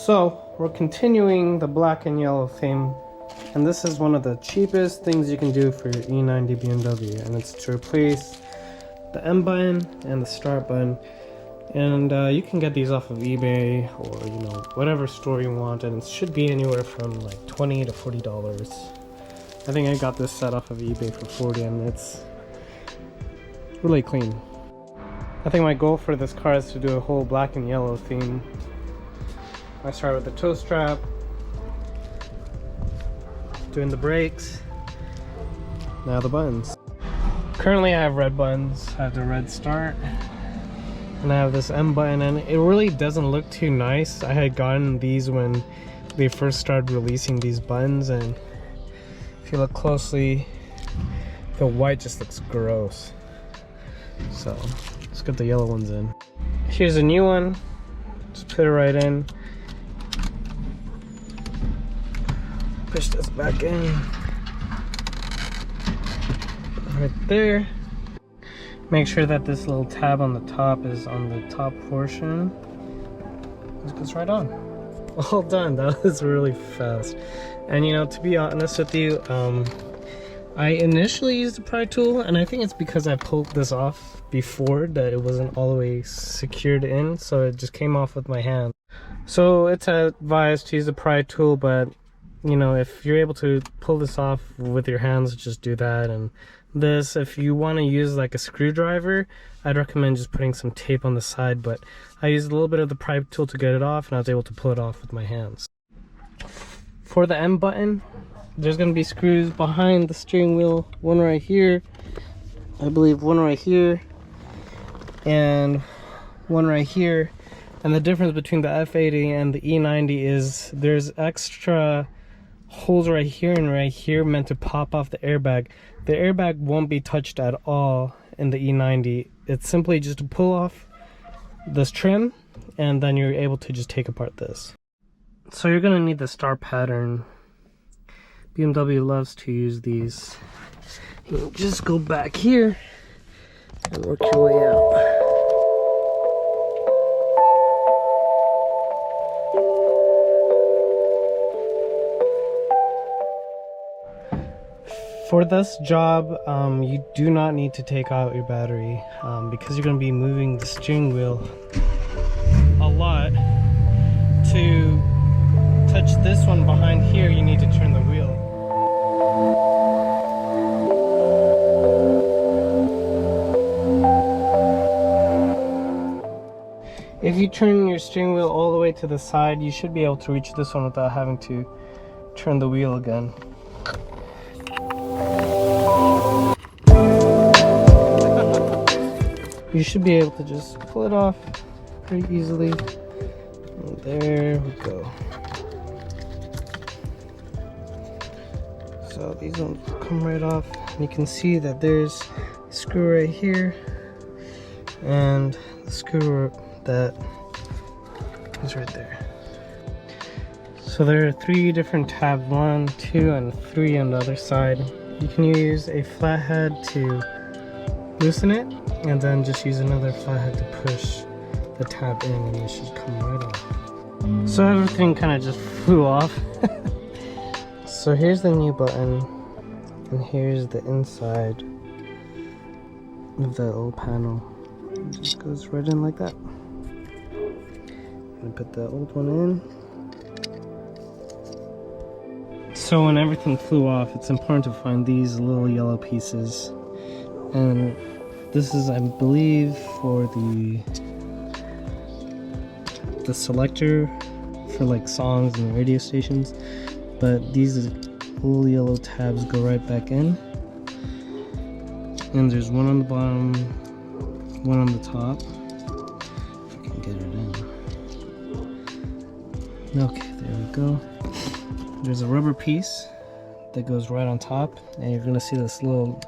So we're continuing the black and yellow theme, and this is one of the cheapest things you can do for your E90 BMW, and it's to replace the M button and the start button. And you can get these off of eBay or whatever store you want, and it should be anywhere from like $20 to $40. I think I got this set off of eBay for $40, and it's really clean. I think my goal for this car is to do a whole black and yellow theme. I start with the toe strap, doing the brakes, now the buttons. Currently I have red buttons. I have the red start, and I have this M button, and it really doesn't look too nice. I had gotten these when they first started releasing these buttons, and if you look closely, the white just looks gross. So let's get the yellow ones in. Here's a new one. Just put it right in. Push this back in. Right there. Make sure that this little tab on the top is on the top portion. This goes right on. All done. That was really fast. And to be honest with you, I initially used the pry tool, and I think it's because I pulled this off before that it wasn't all the way secured in, so it just came off with my hand. So it's advised to use the pry tool, but if you're able to pull this off with your hands, just do that. And this, if you want to use like a screwdriver, I'd recommend just putting some tape on the side, but I used a little bit of the pry tool to get it off, and I was able to pull it off with my hands. For the M button, there's going to be screws behind the steering wheel, one right here, I believe one right here, and one right here. And the difference between the F80 and the E90 is there's extra holes right here and right here meant to pop off the airbag. The airbag won't be touched at all in the E90. It's simply just to pull off this trim, and then you're able to just take apart this. So you're gonna need the star pattern. BMW loves to use these. You just go back here and work your way out. For this job, you do not need to take out your battery because you're going to be moving the steering wheel a lot. To touch this one behind here, you need to turn the wheel. If you turn your steering wheel all the way to the side, you should be able to reach this one without having to turn the wheel again. You should be able to just pull it off pretty easily. And there we go. So these ones come right off. And you can see that there's a screw right here, and the screw that is right there. So there are 3 different tabs, 1, 2, and 3 on the other side. You can use a flathead to loosen it, and then just use another flathead to push the tab in, and it should come right off. So everything kind of just flew off. So here's the new button, and here's the inside of that little panel. It just goes right in like that. I'm gonna put the old one in. So when everything flew off, it's important to find these little yellow pieces, and this is, I believe, for the selector for like songs and radio stations, but these little yellow tabs go right back in, and there's one on the bottom, one on the top. If I can get it in. Okay, there we go. There's a rubber piece that goes right on top, and you're gonna see this little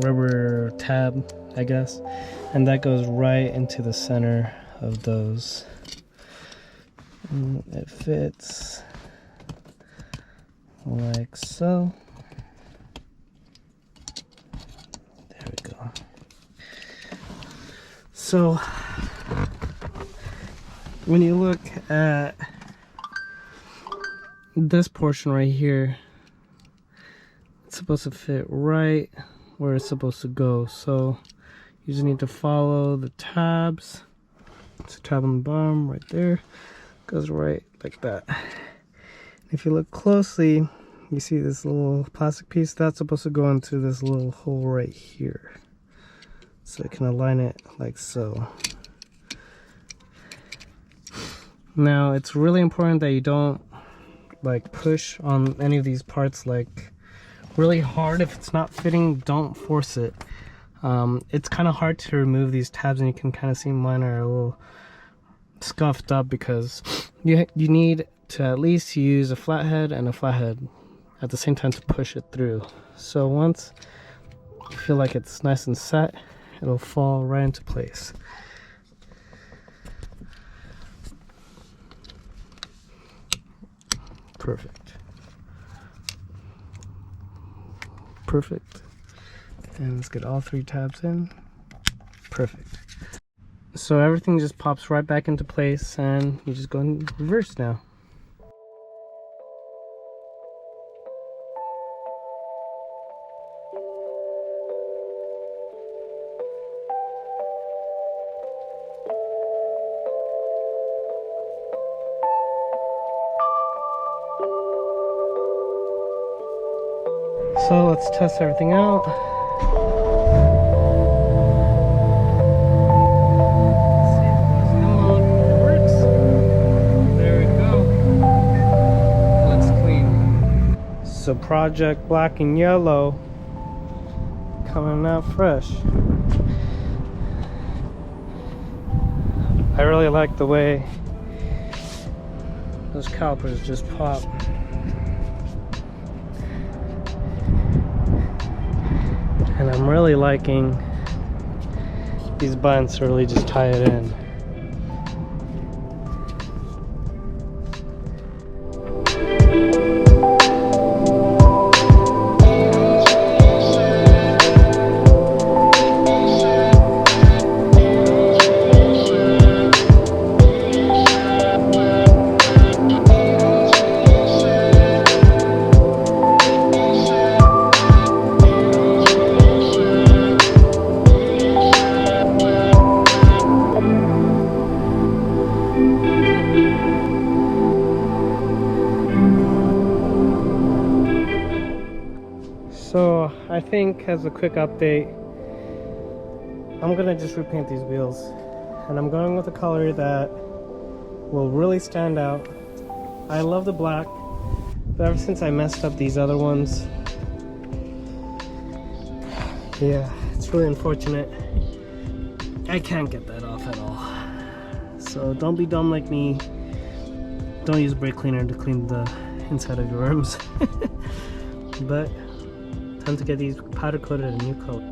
rubber tab, I guess, and that goes right into the center of those. And it fits like so. There we go. So when you look at this portion right here, it's supposed to fit right where it's supposed to go. So you just need to follow the tabs. It's a tab on the bottom right there, goes right like that. If you look closely, you see this little plastic piece that's supposed to go into this little hole right here, so you can align it like so. Now it's really important that you don't like push on any of these parts like really hard. If it's not fitting, don't force it. It's kind of hard to remove these tabs, and you can kind of see mine are a little scuffed up because you need to at least use a flathead and a flathead at the same time to push it through. So once you feel like it's nice and set, it'll fall right into place. Perfect. Perfect. And let's get all 3 tabs in. Perfect. So everything just pops right back into place, and you just go in reverse now. So let's test everything out. See if it goes on. It works. There we go. Looks clean. So Project Black and Yellow coming out fresh. I really like the way those calipers just pop. And I'm really liking these buttons to really just tie it in. So I think as a quick update, I'm gonna just repaint these wheels, and I'm going with a color that will really stand out. I love the black, but ever since I messed up these other ones, yeah, it's really unfortunate. I can't get that off at all. So don't be dumb like me. Don't use brake cleaner to clean the inside of your rims. But time to get these powder coated a new coat.